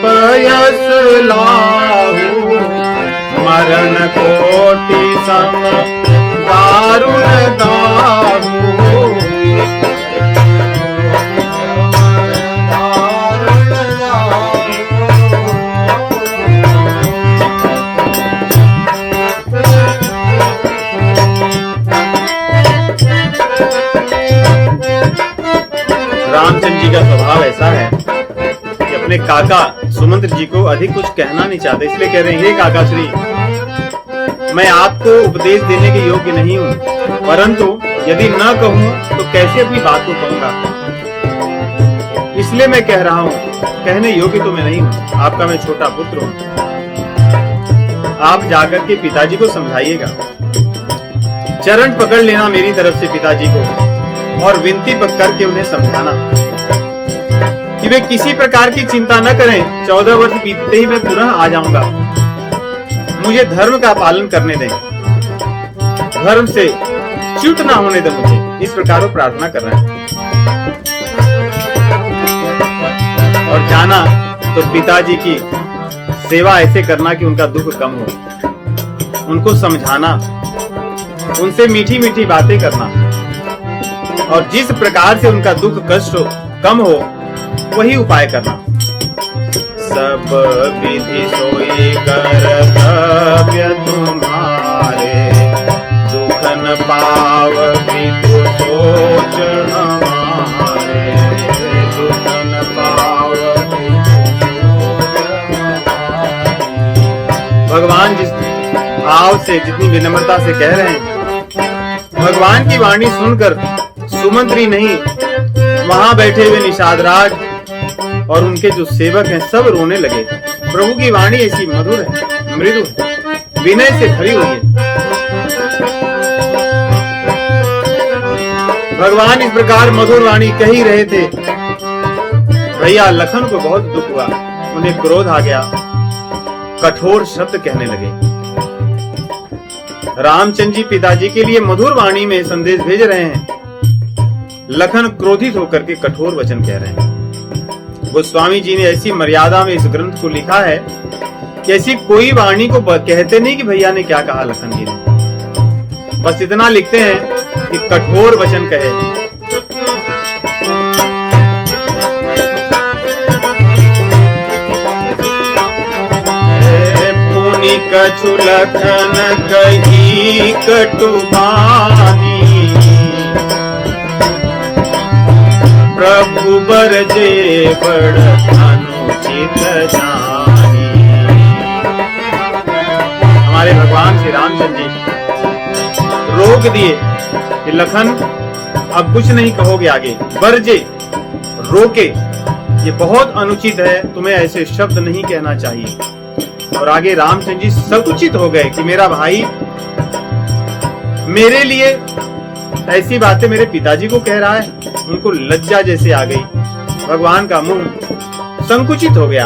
पयस लाहु, मरण कोटि सम दारुण दाहु। रामचंद्र जी का स्वभाव ऐसा है कि अपने काका सुमंत्र जी को अधिक कुछ कहना नहीं चाहते, इसलिए कह रहे हैं हे काका श्री, मैं आपको उपदेश देने के योग्य नहीं हूं, परंतु यदि न कहूं तो कैसे अपनी बात को कहूंगा, इसलिए मैं कह रहा हूं। कहने योग्य तो मैं नहीं हूं, आपका मैं छोटा पुत्र हूं। आप जाकर के पिताजी को समझाइएगा, चरण पकड़ लेना मेरी तरफ से पिताजी को और विनती करके उन्हें समझाना कि वे किसी प्रकार की चिंता न करें। 14 वर्ष बीतते ही मैं पुनः आ जाऊंगा, मुझे धर्म का पालन करने दें, धर्म से च्युत ना होने दें मुझे। इस प्रकार वो प्रार्थना कर रहे हैं। और जाना तो पिताजी की सेवा ऐसे करना कि उनका दुख कम हो, उनको समझाना, उनसे मीठी मीठी बातें करना और जिस प्रकार से उनका दुख कष्ट कम हो वही उपाय करना। सब विधि सोई कर्तव्य तुम्हारे, दुख न पाव विधि सोच हमारे, दुख न पाव भगवान जिस भाव से, जितनी विनम्रता से कह रहे हैं, भगवान की वाणी सुनकर सुमंत्री नहीं, वहां बैठे हुए निषादराज और उनके जो सेवक हैं सब रोने लगे। प्रभु की वाणी ऐसी मधुर है, मृदु है, विनय से भरी हुई है। भगवान इस प्रकार मधुर वाणी कह ही रहे थे, भैया लखन को बहुत दुख हुआ, उन्हें क्रोध आ गया, कठोर शब्द कहने लगे। रामचंद्र जी पिताजी के लिए मधुर वाणी में संदेश भेज रहे हैं, लखन क्रोधित होकर के कठोर वचन कह रहे हैं। गोस्वामी जी ने ऐसी मर्यादा में इस ग्रंथ को लिखा है कि ऐसी कोई वाणी को कहते नहीं कि भैया ने क्या कहा लखन जी ने, बस इतना लिखते हैं कि कठोर वचन कहे। पुनि कछु लखन कही कटुबानी, प्रभु बरजे बड़ अनुचित जानी। हमारे भगवान श्री रामचंद्र जी रोक दिए कि लखन अब कुछ नहीं कहोगे आगे, बरजे रोके, ये बहुत अनुचित है, तुम्हें ऐसे शब्द नहीं कहना चाहिए। और आगे रामचंद्र जी सकुचित हो गए कि मेरा भाई मेरे लिए ऐसी बातें मेरे पिताजी को कह रहा है। उनको लज्जा जैसे आ गई, भगवान का मुंह संकुचित हो गया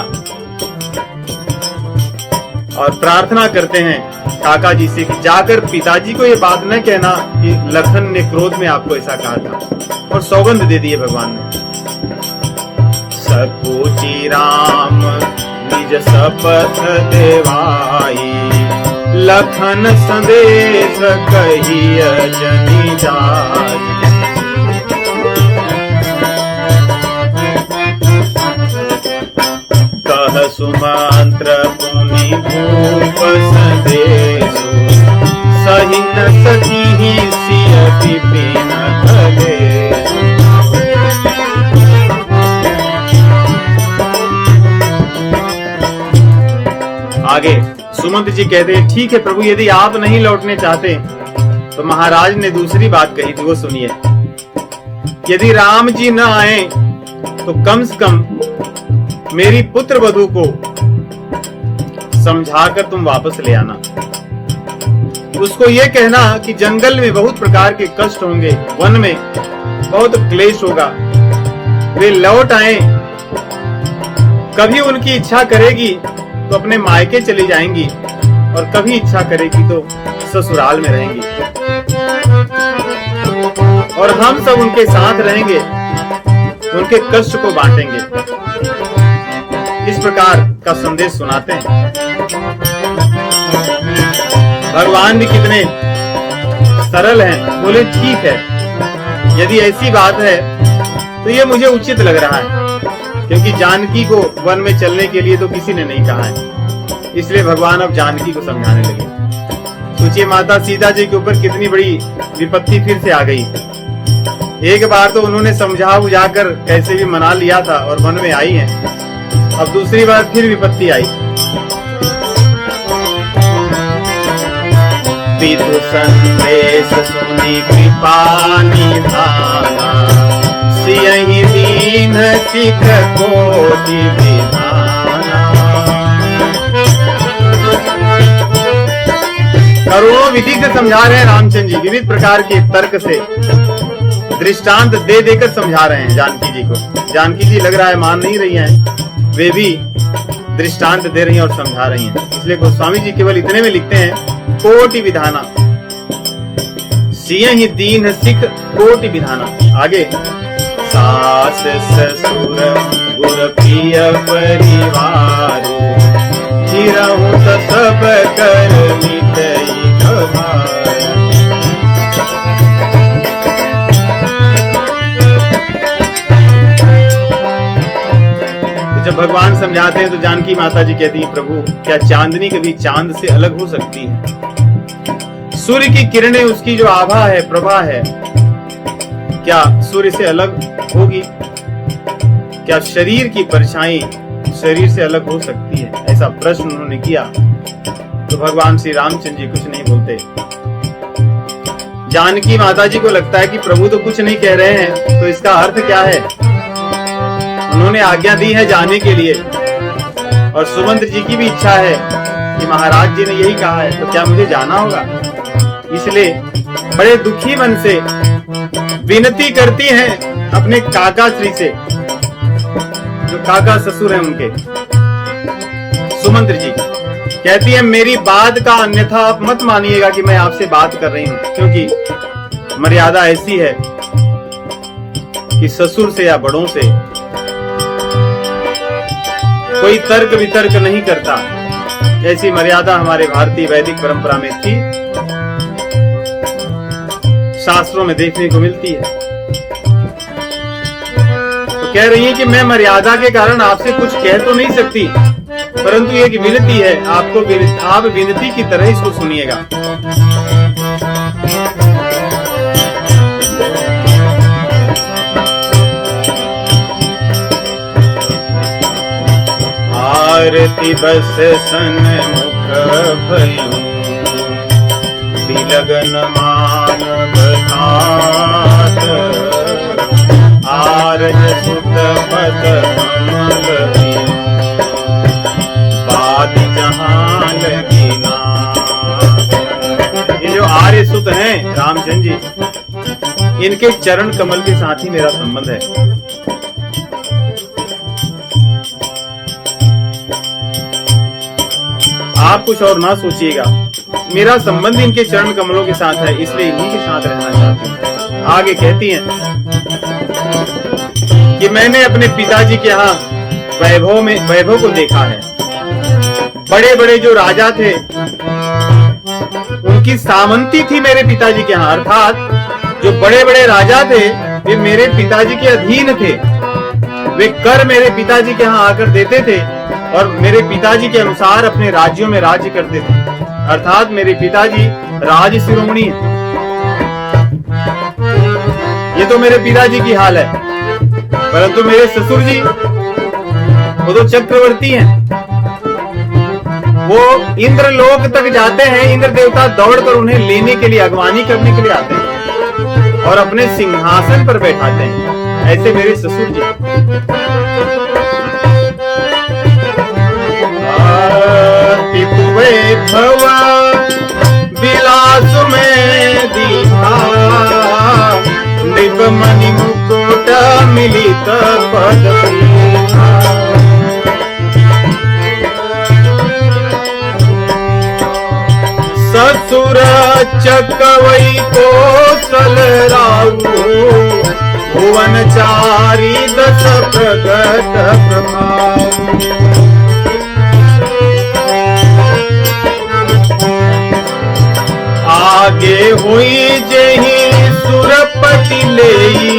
और प्रार्थना करते हैं काका जी से कि जाकर पिताजी को ये बात न कहना कि लखन ने क्रोध में आपको ऐसा कहा था। और सौगंध दे दिए भगवान ने। सकुचि राम निज शपथ देवाई, लखन संदेश कहिय जनि जाई। कह सुमंत्र पुनि भूप संदेशु, सही न सकी सिय विपिन कलेशु। आगे सुमंत जी कहते हैं ठीक है प्रभु, यदि आप नहीं लौटने चाहते तो महाराज ने दूसरी बात कही थी, वो सुनिए। यदि राम जी न आए तो कम से कम मेरी पुत्र वधू को समझाकर तुम वापस ले आना। उसको ये कहना कि जंगल में बहुत प्रकार के कष्ट होंगे, वन में बहुत क्लेश होगा, वे लौट आए, कभी उनकी इच्छा करेगी तो अपने मायके चली जाएंगी और कभी इच्छा करेगी तो ससुराल में रहेंगी, और हम सब उनके साथ रहेंगे, उनके कष्ट को बांटेंगे। इस प्रकार का संदेश सुनाते हैं। भगवान भी कितने सरल हैं, बोले ठीक है, यदि ऐसी बात है तो ये मुझे उचित लग रहा है, क्योंकि जानकी को वन में चलने के लिए तो किसी ने नहीं कहा है। इसलिए भगवान अब जानकी को समझाने लगे। सोचिए माता सीता जी के ऊपर कितनी बड़ी विपत्ति फिर से आ गई। एक बार तो उन्होंने समझा बुझाकर कैसे भी मना लिया था और वन में आई हैं, अब दूसरी बार फिर विपत्ति आई। विदु संदेश सुनि कृपा निधाना, सियहि दीन सिख कोटि विधाना। करोड़ों विधि से समझा रहे हैं रामचंद्र जी, विविध प्रकार के तर्क से दृष्टांत दे देकर समझा रहे हैं जानकी जी को। जानकी जी लग रहा है मान नहीं रही हैं, वे भी दृष्टांत दे रही हैं और समझा रही हैं। इसलिए गोस्वामी जी केवल इतने में लिखते हैं कोटि विधाना, सियहि दीन सिख कोटि विधाना। आगे सास ससुर गुर प्रिय परिवार, हिरहु त सब कर मिटई घबार। जब भगवान समझाते हैं तो जानकी माता जी कहती है प्रभु क्या चांदनी कभी चांद से अलग हो सकती है? सूर्य की किरणें, उसकी जो आभा है, प्रभा है, क्या सूर्य से अलग होगी? क्या शरीर की परछाई शरीर से अलग हो सकती है? ऐसा प्रश्न उन्होंने किया तो भगवान श्री रामचंद्र जी कुछ नहीं बोलते। जानकी माता जी को लगता है कि प्रभु तो कुछ नहीं कह रहे हैं, तो इसका अर्थ क्या है? उन्होंने आज्ञा दी है जाने के लिए और सुमंत जी की भी इच्छा है कि महाराज जी ने यही कहा है, तो क्या मुझे जाना होगा? इसलिए बड़े दुखी मन से विनती करती हैं अपने काका श्री से, जो काका ससुर हैं उनके, सुमंत जी। कहती है मेरी बात का अन्यथा आप मत मानिएगा कि मैं आपसे बात कर रही हूं, क्योंकि मर्यादा ऐसी है कि ससुर से या बड़ों से कोई तर्क वितर्क नहीं करता। ऐसी मर्यादा हमारे भारतीय वैदिक परंपरा में थी, शास्त्रों में देखने को मिलती है। तो कह रही है कि मैं मर्यादा के कारण आपसे कुछ कह तो नहीं सकती, परंतु एक विनती है, आप विनती की तरह इसको सुनिएगा। आरती बस सन्मुख भयूं, तिलगन मानव तात, आरज सुत पद कमल बिनु, बादि जहां लगी नाथ। ये जो आर्य सुत हैं रामचंद्र जी, इनके चरण कमल के साथ ही मेरा संबंध है। आप कुछ और ना सोचिएगा, मेरा संबंध इनके चरण कमलों के साथ है, इसलिए इन्हीं के साथ रहना चाहती हूँ। आगे कहती हैं कि मैंने अपने पिताजी के यहाँ वैभव को देखा है। बड़े बड़े जो राजा थे उनकी सामंती थी मेरे पिताजी के यहाँ, अर्थात जो बड़े बड़े राजा थे वे मेरे पिताजी के अधीन थे। वे कर मेरे पिताजी के यहाँ आकर देते थे और मेरे पिताजी के अनुसार अपने राज्यों में राज्य करते थे, अर्थात मेरे पिताजी राज शिरोमणि है। ये तो मेरे पिताजी की हाल है, परंतु मेरे ससुर जी वो तो चक्रवर्ती हैं। वो इंद्रलोक तक जाते हैं, इंद्र देवता दौड़कर उन्हें लेने के लिए, अगवानी करने के लिए आते हैं और अपने सिंहासन पर बैठाते हैं। ऐसे मेरे ससुर जी। वैभव विलास में दीपा, नृप मणि मुकुट मिलित पद पीठा। ससुर चकवई कौशल राऊ, भुवनचारी दस प्रगट प्रभाव। आगे हुई जही सुरपति लेई,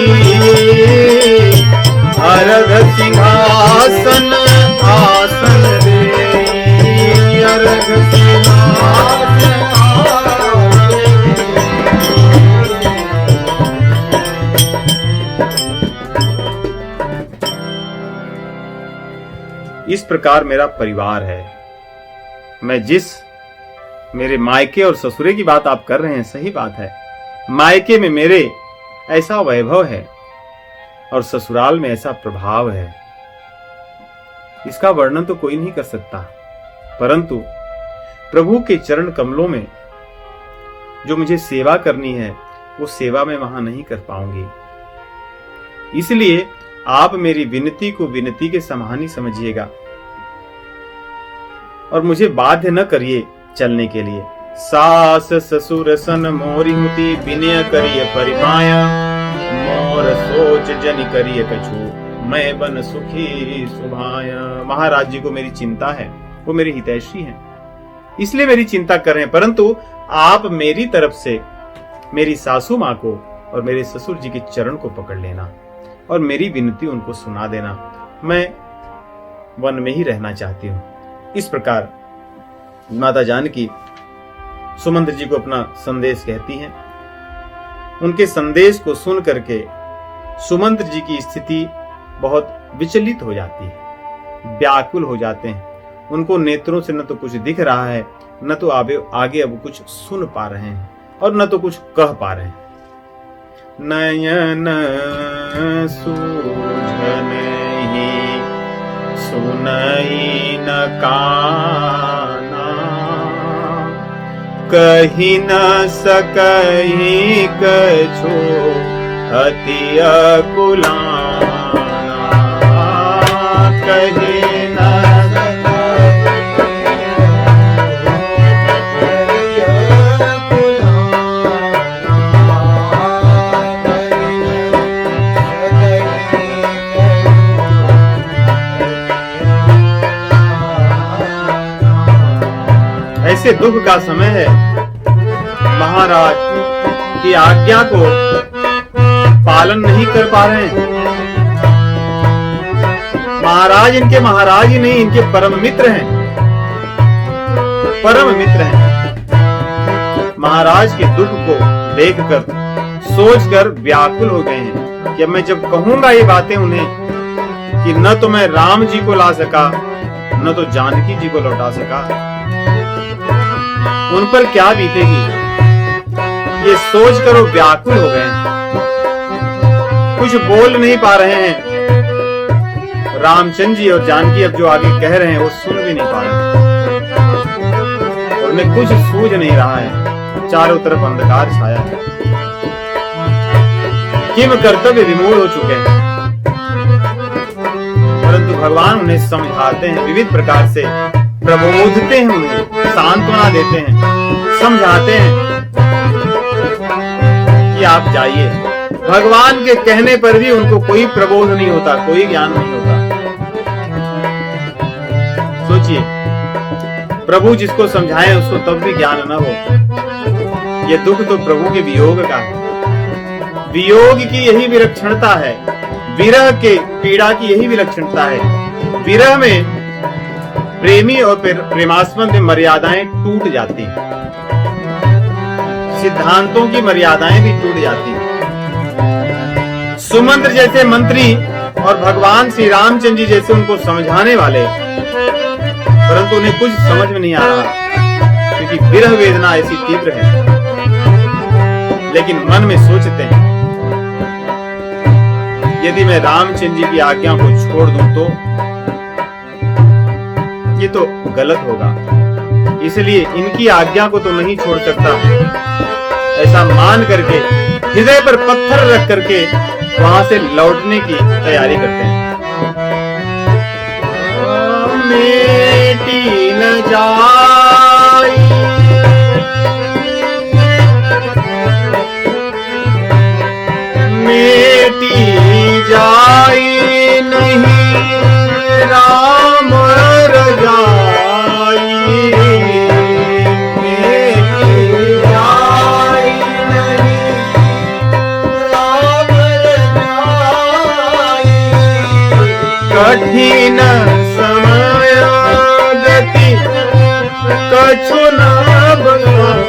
अरघ सिंहासन आसन देई, अरघ सिंहासन। इस प्रकार मेरा परिवार है। मैं मेरे मायके और ससुरे की बात आप कर रहे हैं, सही बात है। मायके में मेरे ऐसा वैभव है और ससुराल में ऐसा प्रभाव है, इसका वर्णन तो कोई नहीं कर सकता। परंतु प्रभु के चरण कमलों में जो मुझे सेवा करनी है, वो सेवा मैं वहां नहीं कर पाऊंगी। इसलिए आप मेरी विनती को विनती के समान ही समझिएगा और मुझे बाध्य न करिए चलने के लिए। सास ससुर सन मोरी हुती, विनय करिए परिमाया, मोर सोच जनि करिए कछु, मैं बन सुखी सुभाया। महाराज जी को मेरी चिंता है, वो मेरे हितैषी हैं, इसलिए मेरी चिंता कर रहे हैं। परंतु आप मेरी तरफ से मेरी सासू माँ को और मेरे ससुर जी के चरण को पकड़ लेना और मेरी विनती उनको सुना देना। मैं वन में ही रहना चाहती हूँ। इस प्रकार माता जानकी सुमंत्र जी को अपना संदेश कहती हैं। उनके संदेश को सुन करके सुमंत्र जी की स्थिति बहुत विचलित हो जाती है, व्याकुल हो जाते हैं। उनको नेत्रों से न तो कुछ दिख रहा है, न तो आगे अब कुछ सुन पा रहे हैं और न तो कुछ कह पा रहे हैं। नयन सूझन ही सुनई न काना, कही न सकही कछु अति अकुलाना, कही न ऐसे दुख का समय है। महाराज की आज्ञा को पालन नहीं कर पा रहे हैं। महाराज इनके महाराज ही नहीं, इनके परम मित्र हैं, परम मित्र हैं। महाराज के दुख को देखकर, सोचकर व्याकुल हो गए हैं कि अब मैं जब कहूंगा ये बातें उन्हें कि न तो मैं राम जी को ला सका, न तो जानकी जी को लौटा सका, उन पर क्या बीतेगी, ये सोचकर वो व्याकुल हो गए हैं। कुछ बोल नहीं पा रहे हैं। रामचंद्र जी और जानकी अब जो आगे कह रहे हैं वो सुन भी नहीं पा रहे हैं। उन्हें कुछ सूझ नहीं रहा है, चारों तरफ अंधकार छाया है, किम कर्तव्य विमूढ़ हो चुके हैं। परंतु भगवान उन्हें समझाते हैं, विविध प्रकार से प्रबोधते हैं, उन्हें सांत्वना देते हैं, समझाते हैं कि आप जाइए। भगवान के कहने पर भी उनको कोई प्रबोध नहीं होता, कोई ज्ञान नहीं होता। सोचिए, प्रभु जिसको समझाए उसको तब भी ज्ञान न हो। ये दुख तो प्रभु के वियोग का है। वियोग की यही विलक्षणता है, विरह के पीड़ा की यही विलक्षणता है। विरह में प्रेमी और प्रेमास्पद में मर्यादाएं टूट जाती हैं, सिद्धांतों की मर्यादाएं भी टूट जाती हैं। सुमंत्र जैसे मंत्री और भगवान श्री रामचंद्र जी जैसे उनको समझाने वाले, परंतु उन्हें कुछ समझ में नहीं आ रहा, क्योंकि विरह वेदना ऐसी तीव्र है। लेकिन मन में सोचते हैं, यदि मैं रामचंद्र जी की आज्ञा को छोड़ दूं तो ये तो गलत होगा, इसलिए इनकी आज्ञा को तो नहीं छोड़ सकता। ऐसा मान करके हृदय पर पत्थर रख करके वहां से लौटने की तैयारी करते हैं। मेटी न जाई मेटी जाई नहीं राम रजाई, मेटी जाई नहीं राम रजाई। कठिन समय गति कछु न बसाई,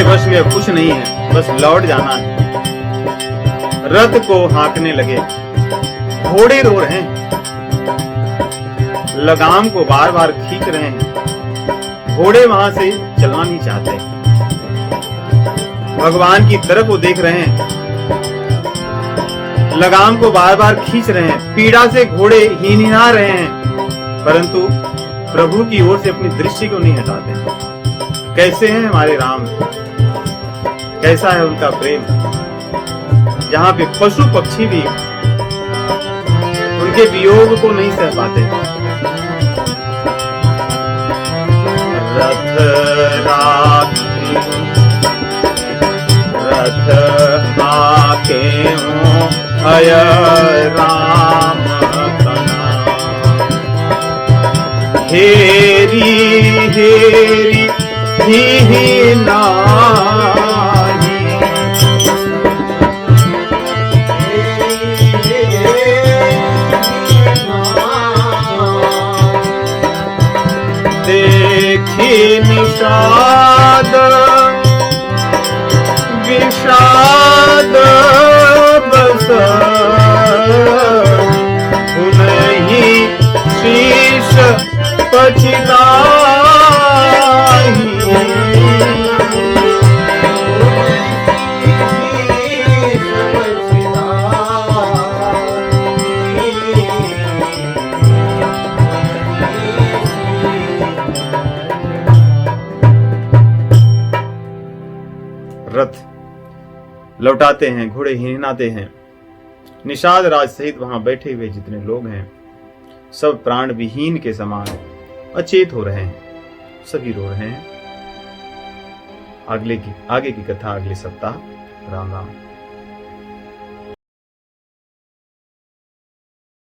वश में कुछ नहीं है, बस लौट जाना है। रथ को हाँकने लगे, घोड़े रो रहे हैं, लगाम को बार बार खींच रहे हैं, घोड़े वहां से चलना नहीं चाहते, भगवान की तरफ वो देख रहे हैं, लगाम को बार बार खींच रहे हैं, पीड़ा से घोड़े हिनहिना रहे हैं, परंतु प्रभु की ओर से अपनी दृष्टि को नहीं हटाते। कैसे हैं हमारे राम, कैसा है उनका प्रेम, जहां पे पशु पक्षी भी उनके वियोग को नहीं सह पाते। रथ आके अय राम तना, हेरी हेरी ही नाही, देखी निषाद विषाद बस, उन्हीं शीश पछताई, रथ लौटाते हैं, घोड़े हिनहिनाते हैं। निषाद राज सहित वहां बैठे हुए जितने लोग हैं सब प्राण विहीन के समान अचेत हो रहे हैं, सभी रो रहे हैं। आगे की कथा अगले सप्ताह। राम राम।